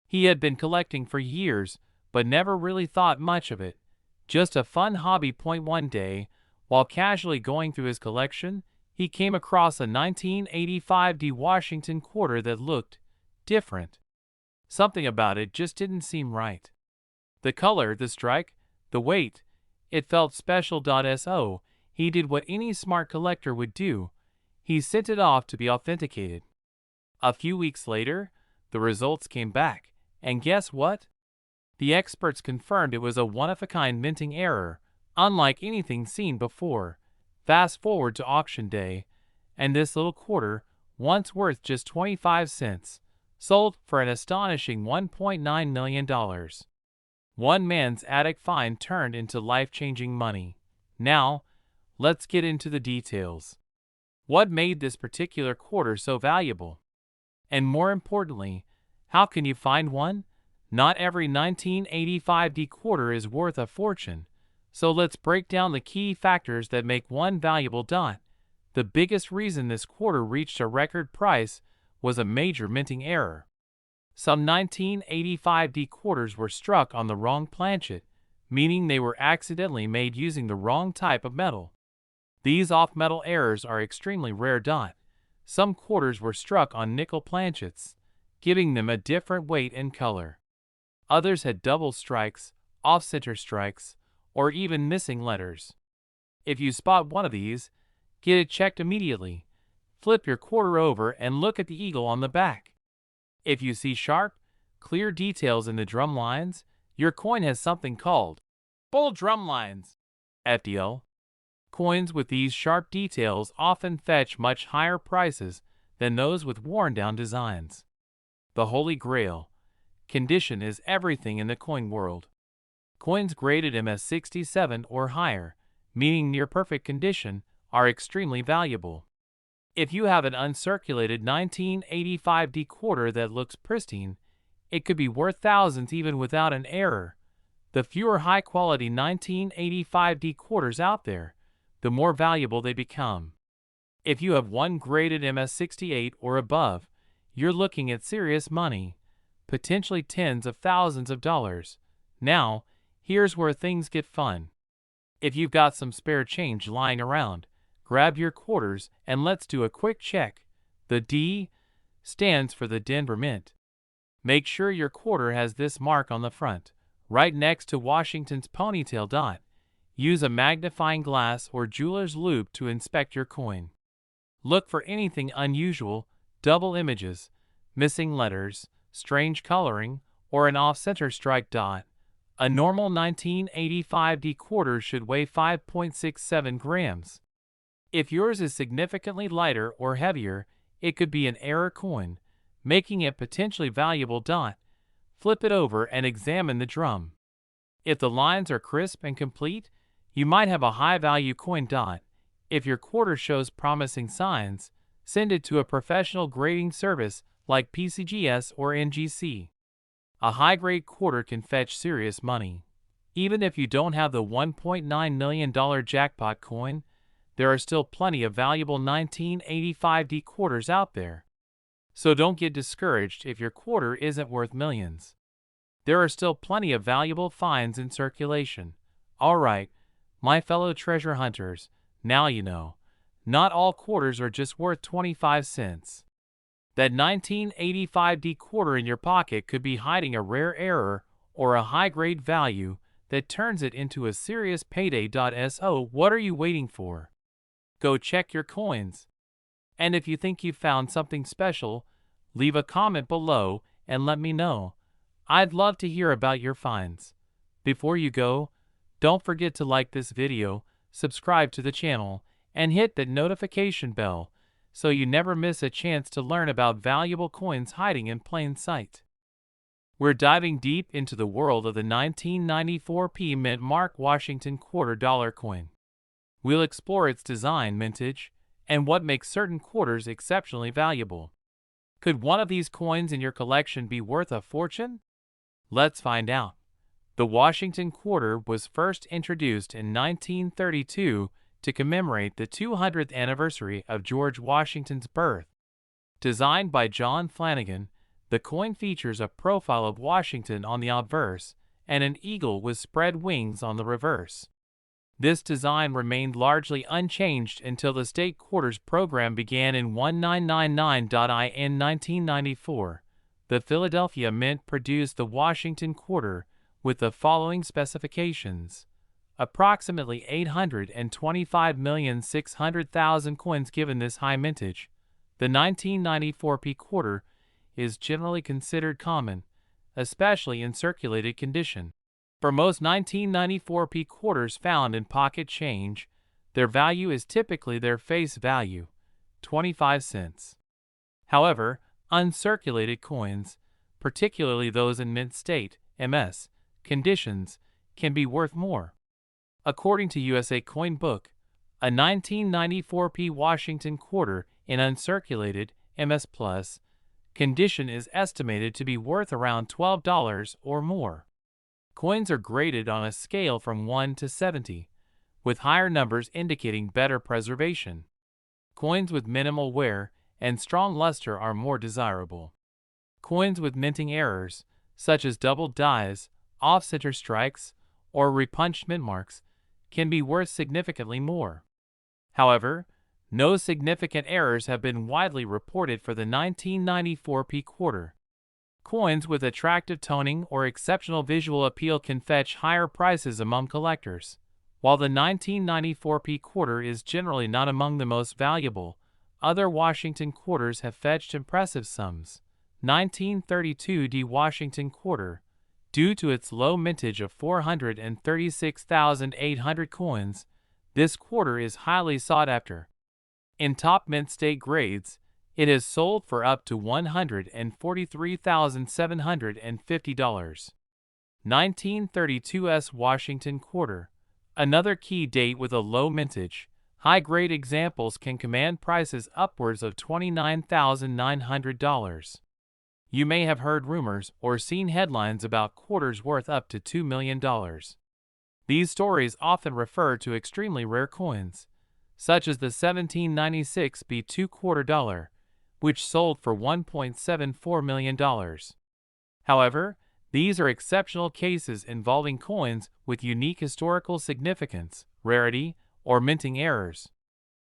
He had been collecting for years, but never really thought much of it. Just a fun hobby. One day, while casually going through his collection, he came across a 1985 Washington quarter that looked different. Something about it just didn't seem right. The color, the strike, the weight, it felt special. So, he did what any smart collector would do. He sent it off to be authenticated. A few weeks later, the results came back, and guess what? The experts confirmed it was a one-of-a-kind minting error, unlike anything seen before. Fast forward to auction day, and this little quarter, once worth just 25 cents, sold for an astonishing $1.9 million. One man's attic find turned into life-changing money. Now, let's get into the details. What made this particular quarter so valuable? And more importantly, how can you find one? Not every 1985 quarter is worth a fortune, so let's break down the key factors that make one valuable. The biggest reason this quarter reached a record price was a major minting error. Some 1985 quarters were struck on the wrong planchet, meaning they were accidentally made using the wrong type of metal. These off-metal errors are extremely rare. Some quarters were struck on nickel planchets, giving them a different weight and color. Others had double strikes, off-center strikes, or even missing letters. If you spot one of these, get it checked immediately. Flip your quarter over and look at the eagle on the back. If you see sharp, clear details in the drum lines, your coin has something called bull drum lines. FDL. Coins with these sharp details often fetch much higher prices than those with worn-down designs. The Holy Grail. Condition is everything in the coin world. Coins graded MS67 or higher, meaning near perfect condition, are extremely valuable. If you have an uncirculated 1985 quarter that looks pristine, it could be worth thousands even without an error. The fewer high-quality 1985 quarters out there, the more valuable they become. If you have one graded MS-68 or above, you're looking at serious money, potentially tens of thousands of dollars. Now, here's where things get fun. If you've got some spare change lying around, grab your quarters and let's do a quick check. The D stands for the Denver Mint. Make sure your quarter has this mark on the front, right next to Washington's ponytail dot. Use a magnifying glass or jeweler's loupe to inspect your coin. Look for anything unusual, double images, missing letters, strange coloring, or an off-center strike dot. A normal 1985D quarter should weigh 5.67 grams. If yours is significantly lighter or heavier, it could be an error coin, making it potentially valuable dot. Flip it over and examine the drum. If the lines are crisp and complete, you might have a high-value coin dot. If your quarter shows promising signs, send it to a professional grading service like PCGS or NGC. A high-grade quarter can fetch serious money. Even if you don't have the $1.9 million jackpot coin, there are still plenty of valuable 1985D quarters out there. So don't get discouraged if your quarter isn't worth millions. There are still plenty of valuable finds in circulation. Alright, my fellow treasure hunters, now you know. Not all quarters are just worth 25 cents. That 1985D quarter in your pocket could be hiding a rare error or a high-grade value that turns it into a serious payday. So what are you waiting for? Go check your coins. And if you think you've found something special, leave a comment below and let me know. I'd love to hear about your finds. Before you go, don't forget to like this video, subscribe to the channel, and hit that notification bell so you never miss a chance to learn about valuable coins hiding in plain sight. We're diving deep into the world of the 1994 Mint Mark Washington $quarter coin. We'll explore its design, mintage, and what makes certain quarters exceptionally valuable. Could one of these coins in your collection be worth a fortune? Let's find out. The Washington quarter was first introduced in 1932 to commemorate the 200th anniversary of George Washington's birth. Designed by John Flanagan, the coin features a profile of Washington on the obverse and an eagle with spread wings on the reverse. This design remained largely unchanged until the state quarters program began in 1999. In 1994, the Philadelphia Mint produced the Washington quarter with the following specifications. Approximately 825,600,000 coins given this high mintage. The 1994 quarter is generally considered common, especially in circulated condition. For most 1994 quarters found in pocket change, their value is typically their face value, 25 cents. However, uncirculated coins, particularly those in mint state, MS, conditions, can be worth more. According to USA Coin Book, a 1994 Washington quarter in uncirculated, MS plus, condition is estimated to be worth around $12 or more. Coins are graded on a scale from 1 to 70, with higher numbers indicating better preservation. Coins with minimal wear and strong luster are more desirable. Coins with minting errors, such as double dies, off-center strikes, or repunched mint marks, can be worth significantly more. However, no significant errors have been widely reported for the 1994 quarter. Coins with attractive toning or exceptional visual appeal can fetch higher prices among collectors. While the 1994 quarter is generally not among the most valuable, other Washington quarters have fetched impressive sums. 1932 Washington quarter. Due to its low mintage of 436,800 coins, this quarter is highly sought after. In top mint state grades, it has sold for up to $143,750. 1932's Washington quarter. Another key date with a low mintage. High-grade examples can command prices upwards of $29,900. You may have heard rumors or seen headlines about quarters worth up to $2 million. These stories often refer to extremely rare coins, such as the 1796 B2 dollar, which sold for $1.74 million. However, these are exceptional cases involving coins with unique historical significance, rarity, or minting errors.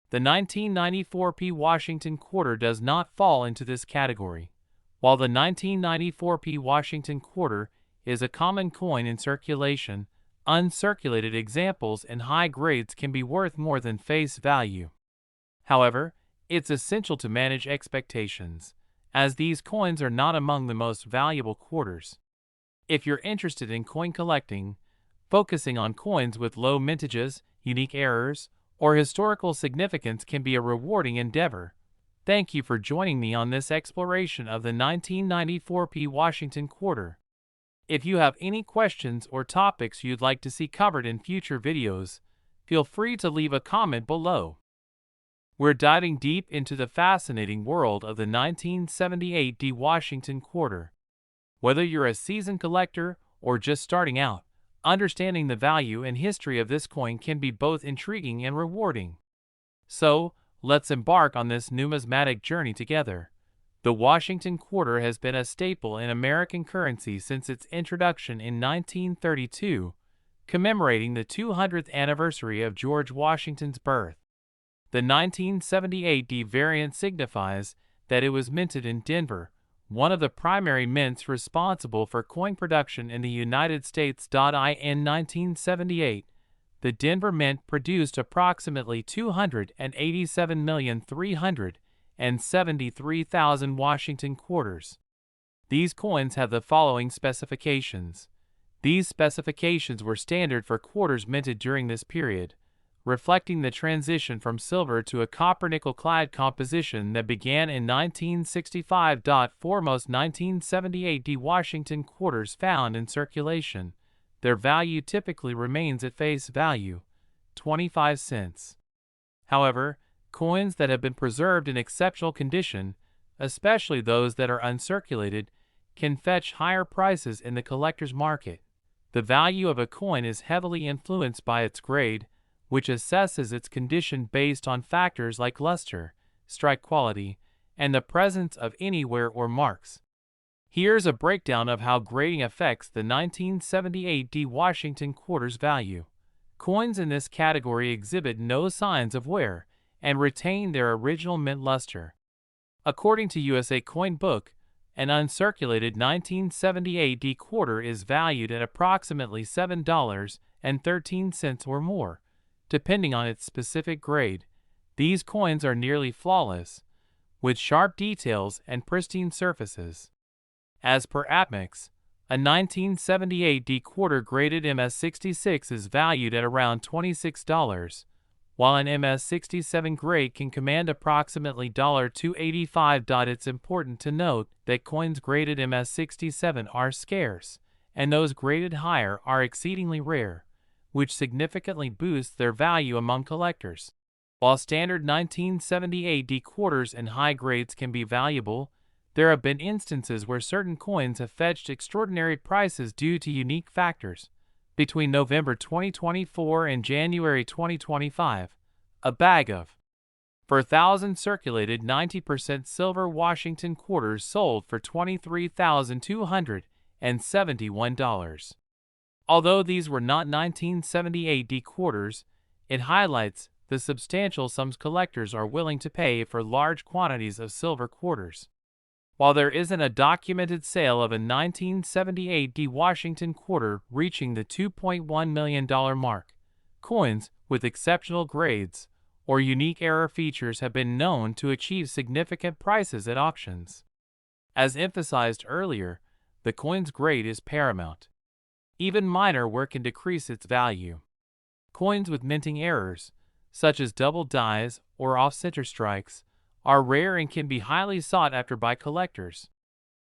The 1994 P Washington quarter does not fall into this category. While the 1994 P Washington quarter is a common coin in circulation, uncirculated examples in high grades can be worth more than face value. However, it's essential to manage expectations, as these coins are not among the most valuable quarters. If you're interested in coin collecting, focusing on coins with low mintages, unique errors, or historical significance can be a rewarding endeavor. Thank you for joining me on this exploration of the 1994 P Washington quarter. If you have any questions or topics you'd like to see covered in future videos, feel free to leave a comment below. We're diving deep into the fascinating world of the 1978 D Washington quarter. Whether you're a seasoned collector or just starting out, understanding the value and history of this coin can be both intriguing and rewarding. So, let's embark on this numismatic journey together. The Washington quarter has been a staple in American currency since its introduction in 1932, commemorating the 200th anniversary of George Washington's birth. The 1978 D variant signifies that it was minted in Denver, one of the primary mints responsible for coin production in the United States. In 1978, the Denver Mint produced approximately 287,373,000 Washington quarters. These coins have the following specifications. These specifications were standard for quarters minted during this period, reflecting the transition from silver to a copper-nickel clad composition that began in 1965. For most 1978 D Washington quarters found in circulation, their value typically remains at face value, 25 cents. However, coins that have been preserved in exceptional condition, especially those that are uncirculated, can fetch higher prices in the collector's market. The value of a coin is heavily influenced by its grade, which assesses its condition based on factors like luster, strike quality, and the presence of any wear or marks. Here's a breakdown of how grading affects the 1978 D Washington quarter's value. Coins in this category exhibit no signs of wear and retain their original mint luster. According to USA Coin Book, an uncirculated 1978 D quarter is valued at approximately $7.13 or more, depending on its specific grade. These coins are nearly flawless, with sharp details and pristine surfaces. As per APMEX, a 1978 D quarter graded MS66 is valued at around $26, while an MS67 grade can command approximately $285. It's important to note that coins graded MS67 are scarce, and those graded higher are exceedingly rare, which significantly boosts their value among collectors. While standard 1978 D quarters and high grades can be valuable, there have been instances where certain coins have fetched extraordinary prices due to unique factors. Between November 2024 and January 2025, a bag of 4,000 circulated 90% silver Washington quarters sold for $23,271. Although these were not 1978 D quarters, it highlights the substantial sums collectors are willing to pay for large quantities of silver quarters. While there isn't a documented sale of a 1978 D Washington quarter reaching the $2.1 million mark, coins with exceptional grades or unique error features have been known to achieve significant prices at auctions. As emphasized earlier, the coin's grade is paramount. Even minor wear can decrease its value. Coins with minting errors, such as double dies or off-center strikes, are rare and can be highly sought after by collectors.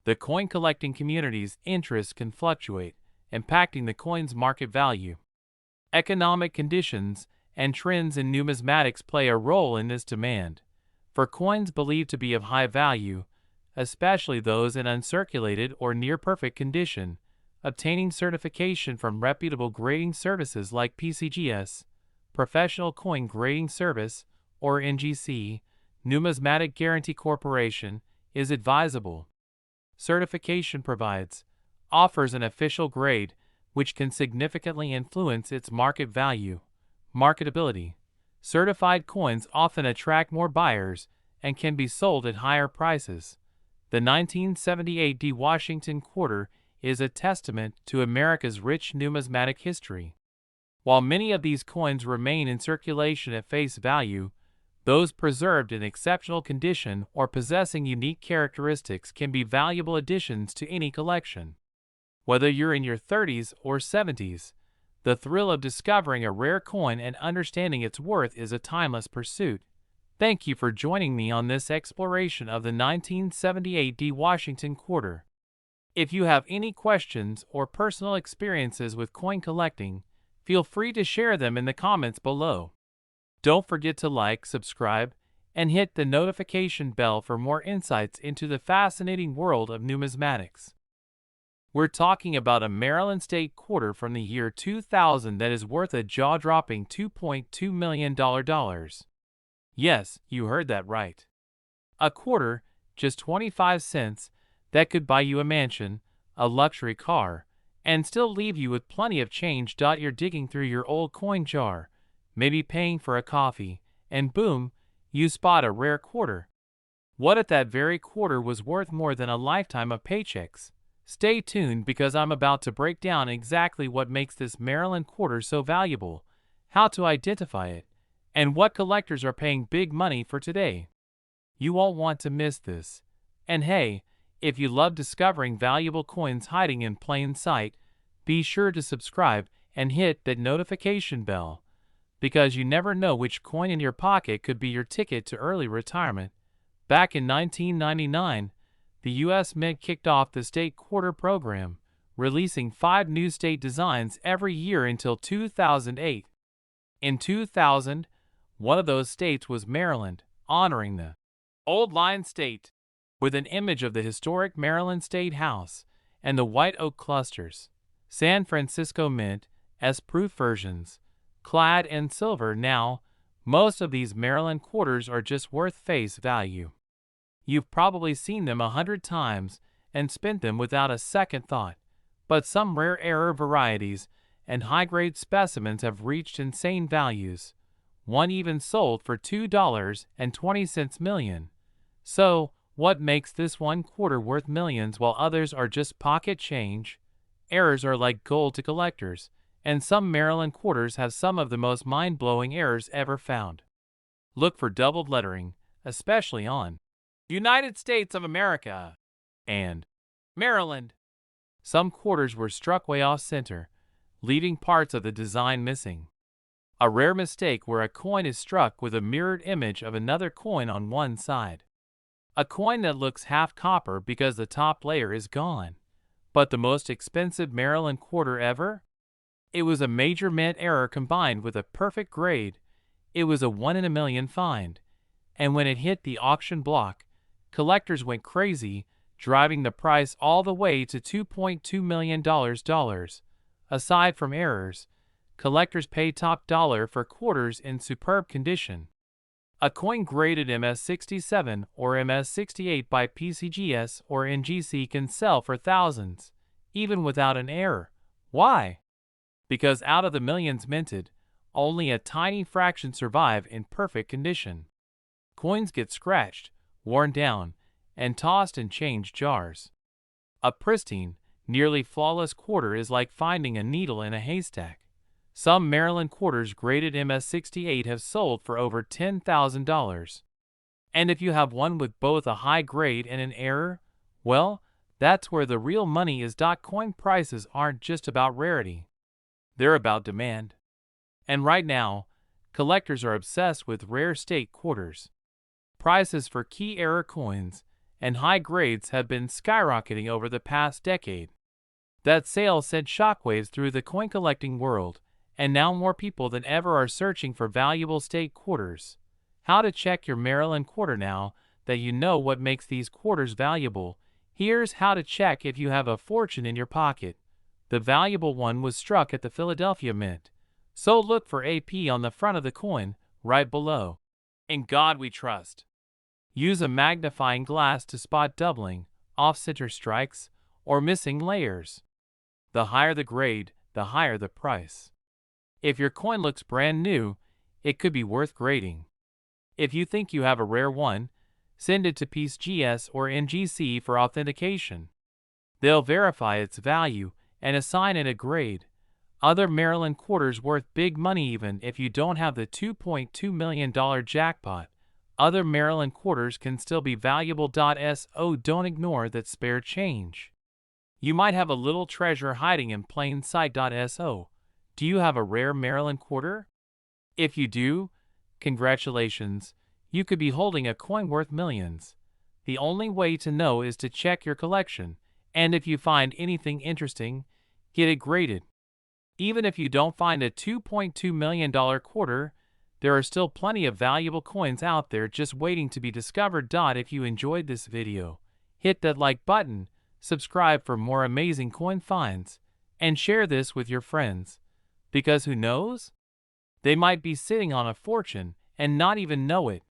The coin collecting community's interests can fluctuate, impacting the coin's market value. Economic conditions and trends in numismatics play a role in this demand. For coins believed to be of high value, especially those in uncirculated or near-perfect condition, obtaining certification from reputable grading services like PCGS, Professional Coin Grading Service, or NGC, Numismatic Guarantee Corporation, is advisable. Certification provides, offers an official grade, which can significantly influence its market value. Marketability. Certified coins often attract more buyers and can be sold at higher prices. The 1978 D. Washington quarter is a testament to America's rich numismatic history. While many of these coins remain in circulation at face value, those preserved in exceptional condition or possessing unique characteristics can be valuable additions to any collection. Whether you're in your 30s or 70s, the thrill of discovering a rare coin and understanding its worth is a timeless pursuit. Thank you for joining me on this exploration of the 1978 D. Washington quarter. If you have any questions or personal experiences with coin collecting, feel free to share them in the comments below. Don't forget to like, subscribe, and hit the notification bell for more insights into the fascinating world of numismatics. We're talking about a Maryland State quarter from the year 2000 that is worth a jaw-dropping $2.2 million. Yes, you heard that right. A quarter, just 25 cents, that could buy you a mansion, a luxury car, and still leave you with plenty of change. You're digging through your old coin jar, maybe paying for a coffee, and boom, you spot a rare quarter. What if that very quarter was worth more than a lifetime of paychecks? Stay tuned because I'm about to break down exactly what makes this Maryland quarter so valuable, how to identify it, and what collectors are paying big money for today. You won't want to miss this. And hey, if you love discovering valuable coins hiding in plain sight, be sure to subscribe and hit that notification bell, because you never know which coin in your pocket could be your ticket to early retirement. Back in 1999, the U.S. Mint kicked off the state quarter program, releasing 5 new state designs every year until 2008. In 2000, one of those states was Maryland, honoring the Old Line State, with an image of the historic Maryland State House and the white oak clusters. San Francisco Mint, S-proof versions, clad in silver. Now, most of these Maryland quarters are just worth face value. You've probably seen them 100 times and spent them without a second thought, but some rare error varieties and high-grade specimens have reached insane values. One even sold for $2.20 million. So, what makes this one quarter worth millions while others are just pocket change? Errors are like gold to collectors, and some Maryland quarters have some of the most mind-blowing errors ever found. Look for doubled lettering, especially on United States of America and Maryland. Some quarters were struck way off center, leaving parts of the design missing. A rare mistake where a coin is struck with a mirrored image of another coin on one side. A coin that looks half copper because the top layer is gone. But the most expensive Maryland quarter ever? It was a major mint error combined with a perfect grade. It was a 1 in a million find. And when it hit the auction block, collectors went crazy, driving the price all the way to $2.2 million. Aside from errors, collectors pay top dollar for quarters in superb condition. A coin graded MS-67 or MS-68 by PCGS or NGC can sell for thousands, even without an error. Why? Because out of the millions minted, only a tiny fraction survive in perfect condition. Coins get scratched, worn down, and tossed in change jars. A pristine, nearly flawless quarter is like finding a needle in a haystack. Some Maryland quarters graded MS-68 have sold for over $10,000. And if you have one with both a high grade and an error, well, that's where the real money is. Coin prices aren't just about rarity. They're about demand. And right now, collectors are obsessed with rare state quarters. Prices for key error coins and high grades have been skyrocketing over the past decade. That sale sent shockwaves through the coin collecting world, and now more people than ever are searching for valuable state quarters. How to check your Maryland quarter now that you know what makes these quarters valuable. Here's how to check if you have a fortune in your pocket. The valuable one was struck at the Philadelphia Mint, So look for AP on the front of the coin, right below. In God we trust. Use a magnifying glass to spot doubling, off-center strikes, or missing layers. The higher the grade, the higher the price. If your coin looks brand new, it could be worth grading. If you think you have a rare one, send it to PeaceGS or NGC for authentication. They'll verify its value and assign it a grade. Other Maryland quarters worth big money even if you don't have the $2.2 million jackpot. Other Maryland quarters can still be valuable. So don't ignore that spare change. You might have a little treasure hiding in plain sight. So do you have a rare Maryland quarter? If you do, congratulations, you could be holding a coin worth millions. The only way to know is to check your collection, and if you find anything interesting, get it graded. Even if you don't find a $2.2 million quarter, there are still plenty of valuable coins out there just waiting to be discovered. If you enjoyed this video, hit that like button, subscribe for more amazing coin finds, and share this with your friends. Because who knows? They might be sitting on a fortune and not even know it.